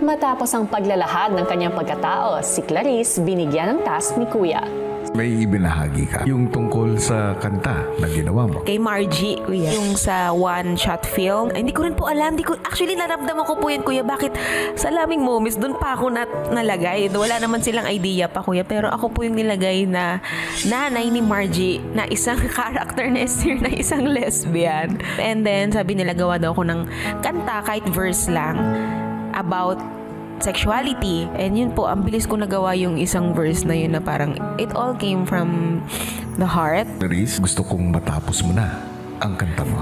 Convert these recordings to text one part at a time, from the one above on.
Matapos ang paglalahad ng kanyang pagkatao, si Clarice binigyan ng task ni Kuya. May ibinahagi ka yung tungkol sa kanta na ginawa mo. Kay Margie, Kuya. Yung sa one-shot film. Hindi ko rin po alam. Actually, naramdaman ko po yan, Kuya. Bakit sa Laming Moments, doon pa ako nalagay. Wala naman silang idea pa, Kuya. Pero ako po yung nilagay na nanay ni Margie na isang character na na isang lesbian. And then, sabi nila, gawa daw ako ng kanta, kahit verse lang, about sexuality. And yun po, ang bilis ko nagawa yung isang verse na yun na parang it all came from the heart. Clarice, gusto kong matapos mo na ang kanta mo.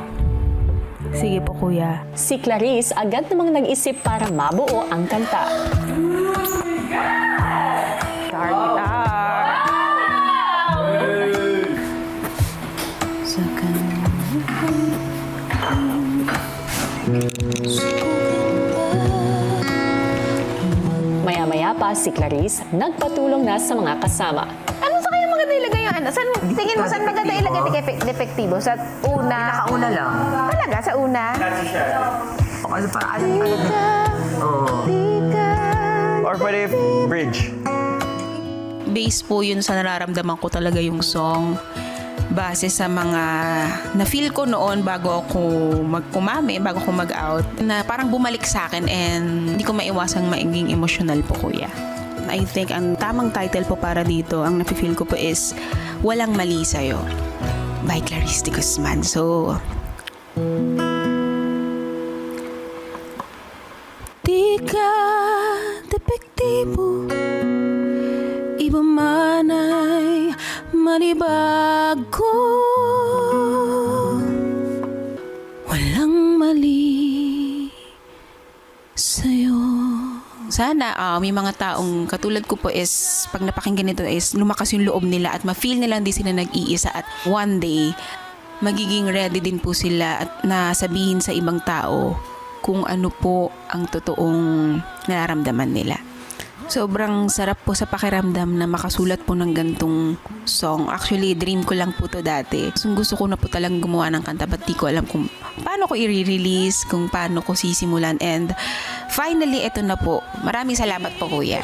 Sige po, Kuya. Si Clarice agad namang nag-isip para mabuo ang kanta. Maya-maya pa si Clarice nagpatulong na sa mga kasama. Ano sa kaya maganda ilagay yung ano? Tingin mo saan maganda ilagay depektibo? Sa una? Pinakauna lang. Talaga? Sa una? Kasi parang Or pwede bridge. Base po yun sa nararamdaman ko talaga yung song. Base sa mga na-feel ko noon bago ako magkumame, bago ako mag-out, na parang bumalik sa akin and hindi ko maiwasang maging emotional po, Kuya. I think ang tamang title po para dito, ang nafe-feel ko po is Walang Mali Sa'yo by Clarice de Guzman. So, di ka depektibo, iba man ay manibago, walang mali sa'yo. Sana may mga taong katulad ko po is pag napakinggan nito is lumakas yung loob nila at ma-feel nila hindi sila nag-iisa at one day magiging ready din po sila at nasabihin sa ibang tao kung ano po ang totoong nararamdaman nila. Sobrang sarap po sa pakiramdam na makasulat po ng gantong song. Actually, dream ko lang po to dati. So, gusto ko na po talagang gumawa ng kanta but di ko alam kung paano ko i-release, kung paano ko sisimulan. And finally, eto na po. Maraming salamat po, Kuya.